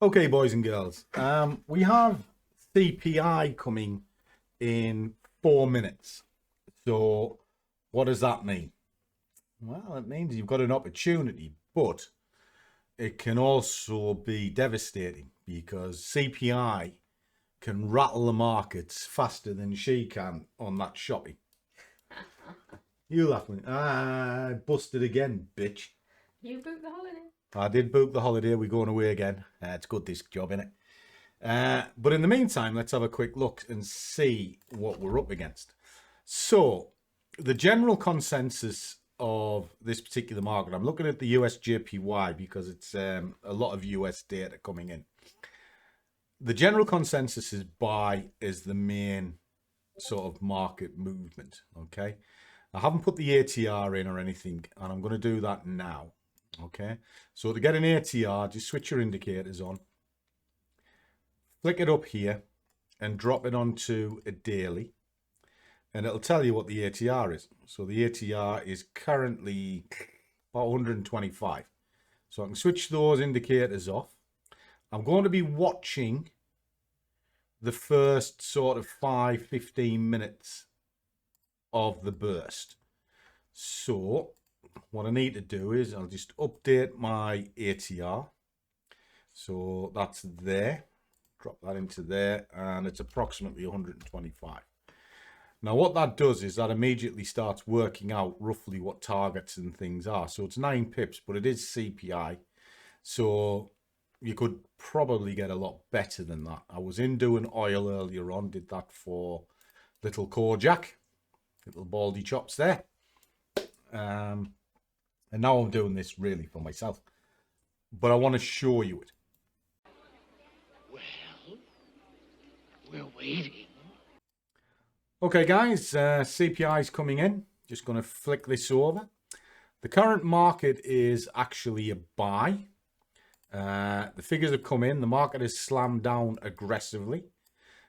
Okay, boys and girls, we have CPI coming in 4 minutes. So, what does that mean? Well, it means you've got an opportunity, but it can also be devastating because CPI can rattle the markets faster than she can on that shopping. You laughing? Ah, busted again, bitch. You booked the holiday. I did book the holiday. We're going away again. It's good, this job, innit? But in the meantime, let's have a quick look and see what we're up against. So, the general consensus of this particular market, I'm looking at the US JPY because it's a lot of US data coming in. The general consensus is buy is the main sort of market movement. Okay. I haven't put the ATR in or anything, and I'm going to do that now. Okay. So, to get an ATR, just switch your indicators on. Flick it up here and drop it onto a daily, and it'll tell you what the ATR is. So the ATR is currently about 125. So I can switch those indicators off. I'm going to be watching the first sort of 5-15 minutes of the burst. So what I need to do is I'll just update my ATR. So that's there. Drop that into there, and it's approximately 125. Now, what that does is that immediately starts working out roughly what targets and things are. So it's 9 pips, but it is CPI. So you could probably get a lot better than that. I was in doing oil earlier on, did that for little Kojak, little baldy chops there. And now I'm doing this really for myself. But I want to show you it. Well, we're waiting. Okay, guys, CPI is coming in. Just going to flick this over. The current market is actually a buy. The figures have come in. The market has slammed down aggressively.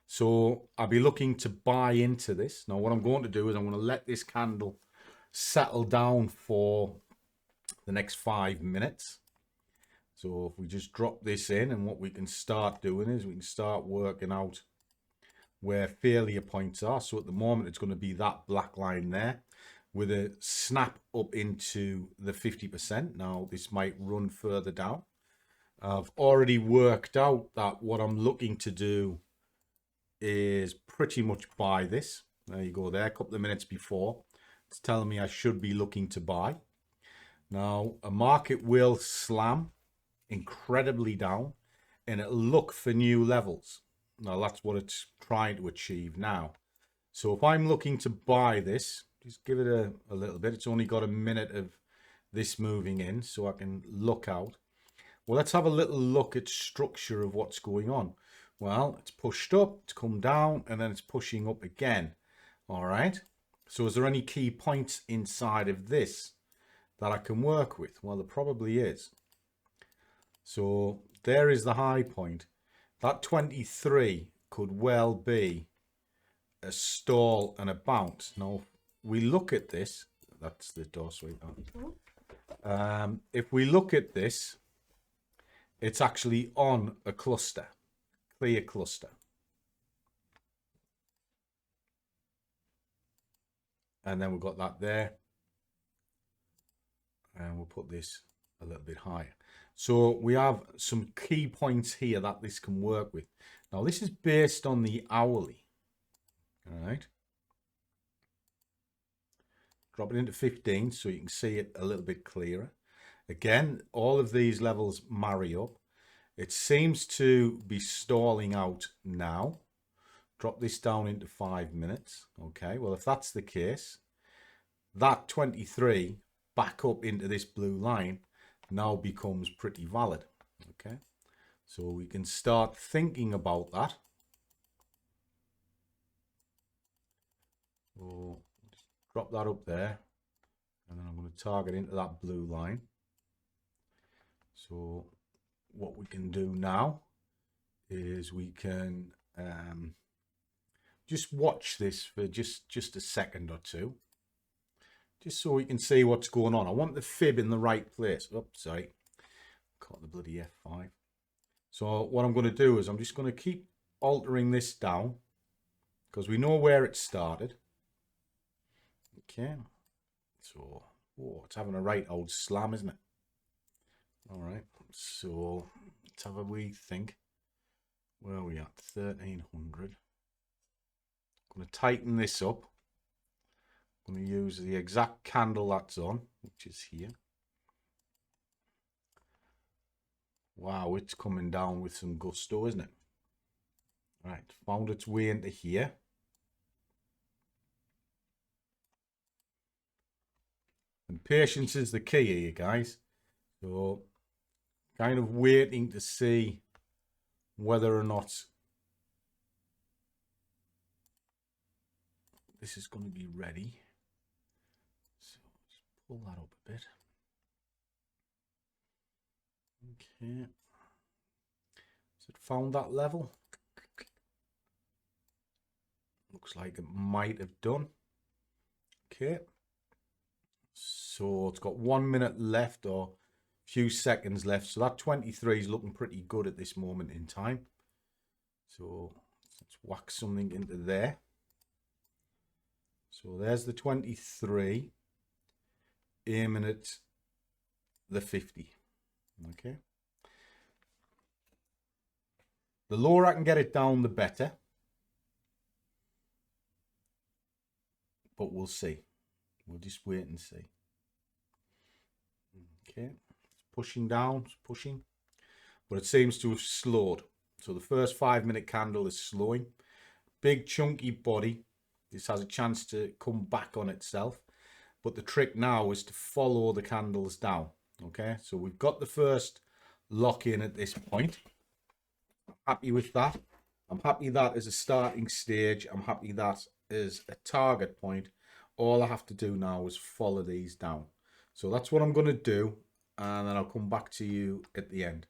So I'll be looking to buy into this. Now, what I'm going to do is I'm going to let this candle settle down for the next 5 minutes. So if we just drop this in, and what we can start doing is we can start working out where failure points are. So at the moment, it's going to be that black line there with a snap up into the 50%. Now, this might run further down. I've already worked out that what I'm looking to do is pretty much buy this. There you go there, a couple of minutes before. It's telling me I should be looking to buy. Now, a market will slam incredibly down, and it'll look for new levels. Now, that's what it's trying to achieve now. So if I'm looking to buy this, just give it a little bit. It's only got a minute of this moving in, so I can look out. Well, let's have a little look at structure of what's going on. Well, it's pushed up, it's come down, and then it's pushing up again. All right. So is there any key points inside of this that I can work with? Well, there probably is. So there is the high point. That 23 could well be a stall and a bounce. Now, if we look at this, that's the door sweep. If we look at this, it's actually on a cluster, clear cluster. And then we've got that there. And we'll put this a little bit higher. So we have some key points here that this can work with. Now, this is based on the hourly. All right. Drop it into 15 so you can see it a little bit clearer. Again, all of these levels marry up. It seems to be stalling out now. Drop this down into 5 minutes. Okay, well, if that's the case, that 23 back up into this blue line now becomes pretty valid. Okay, so we can start thinking about that. So drop that up there, and then I'm going to target into that blue line. So what we can do now is we can just watch this for just a second or two, just so we can see what's going on. I want the fib in the right place. Oops, sorry, caught the bloody F5. So what I'm going to do is I'm just going to keep altering this down because we know where it started. Okay. So, oh, it's having a right old slam, isn't it? All right. So let's have a wee think. Where are we at? 1300. I'm going to tighten this up. I'm going to use the exact candle that's on, which is here. Wow, it's coming down with some gusto, isn't it? Right, found its way into here. And patience is the key here, guys. So, kind of waiting to see whether or not this is going to be ready. So, let's pull that up a bit. Okay. Has it found that level? Looks like it might have done. Okay. So it's got 1 minute left or a few seconds left. So that 23 is looking pretty good at this moment in time. So let's whack something into there. So there's the 23, aiming at the 50. Okay. The lower I can get it down, the better. But we'll see. We'll just wait and see. Okay. It's pushing down, it's pushing. But it seems to have slowed. So the first 5 minute candle is slowing. Big chunky body. This has a chance to come back on itself. But the trick now is to follow the candles down. Okay, so we've got the first lock in at this point. I'm happy with that. I'm happy that is a starting stage. I'm happy that is a target point. All I have to do now is follow these down. So that's what I'm going to do. And then I'll come back to you at the end.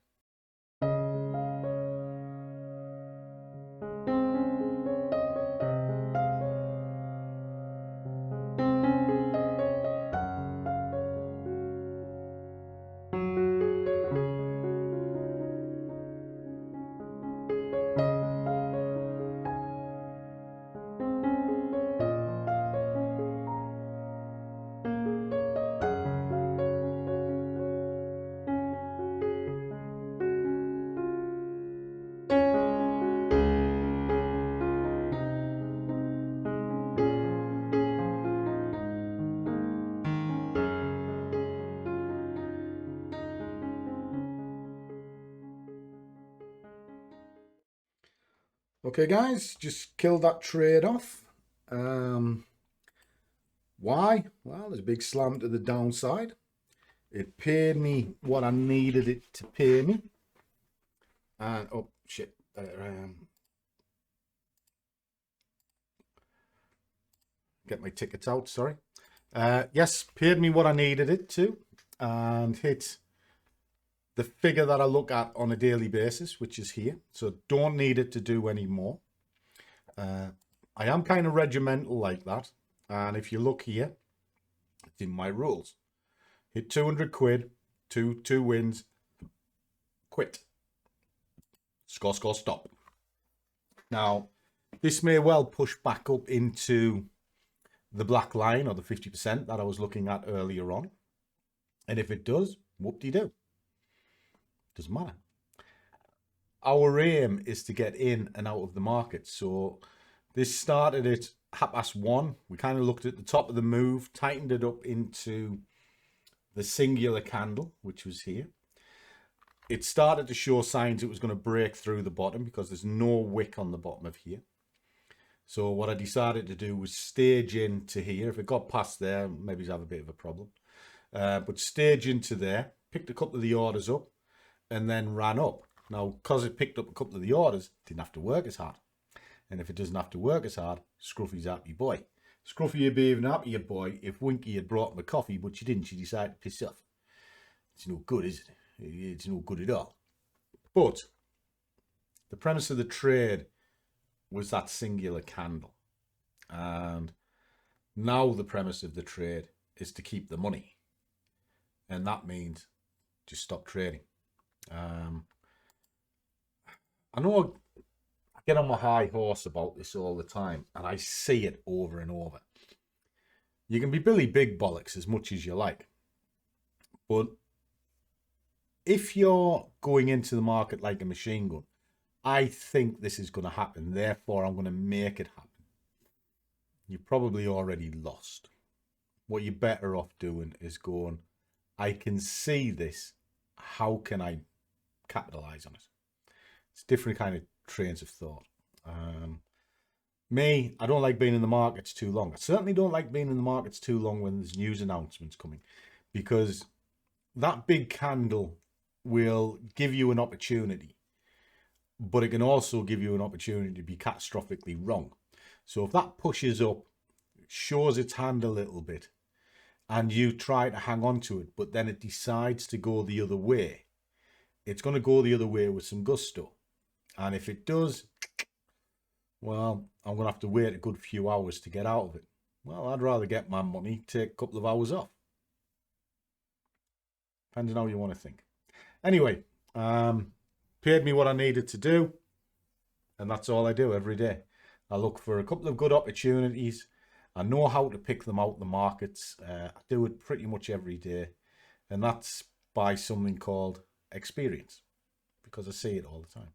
Okay, guys, just killed that trade off. Why? Well, there's a big slam to the downside. It paid me what I needed it to pay me. And, oh, shit. Get my tickets out, sorry. Yes, paid me what I needed it to. And hit the figure that I look at on a daily basis, which is here. So don't need it to do any more. I am kind of regimental like that. And if you look here, it's in my rules. Hit 200 quid, two wins, quit. Score, stop. Now, this may well push back up into the black line or the 50% that I was looking at earlier on. And if it does, whoop-de-doo. Doesn't matter. Our aim is to get in and out of the market. So this started at 1:30. We kind of looked at the top of the move, tightened it up into the singular candle, which was here. It started to show signs it was going to break through the bottom because there's no wick on the bottom of here. So what I decided to do was stage into here. If it got past there, maybe have a bit of a problem. But stage into there, picked a couple of the orders up, and then ran up. Now, because it picked up a couple of the orders, it didn't have to work as hard. And if it doesn't have to work as hard, Scruffy's happy boy. Scruffy would be even happier boy if Winky had brought him a coffee, but she didn't. She decided to piss off. It's no good, is it? It's no good at all. But the premise of the trade was that singular candle. And now the premise of the trade is to keep the money. And that means just stop trading. I know I get on my high horse about this all the time, and I see it over and over. You can be Billy Big Bollocks as much as you like, but if you're going into the market like a machine gun, I think this is going to happen, therefore I'm going to make it happen. You've probably already lost. What you're better off doing is going, I can see this, how can I capitalize on it? It's different kind of trains of thought. Me, I don't like being in the markets too long. I certainly don't like being in the markets too long when there's news announcements coming, because that big candle will give you an opportunity, but it can also give you an opportunity to be catastrophically wrong. So if that pushes up, shows its hand a little bit, and you try to hang on to it, but then it decides to go the other way, it's going to go the other way with some gusto. And if it does, well, I'm going to have to wait a good few hours to get out of it. Well, I'd rather get my money, take a couple of hours off. Depends on how you want to think. Anyway, paid me what I needed to do, and that's all I do every day. I look for a couple of good opportunities. I know how to pick them out the markets. I do it pretty much every day, and that's by something called experience, because I see it all the time.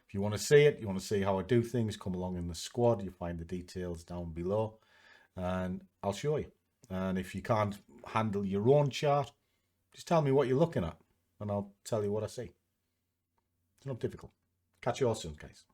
If you want to see it, you want to see how I do things, come along in the squad. You find the details down below, and I'll show you. And if you can't handle your own chart, just tell me what you're looking at, and I'll tell you what I see. It's not difficult. Catch you all soon, guys.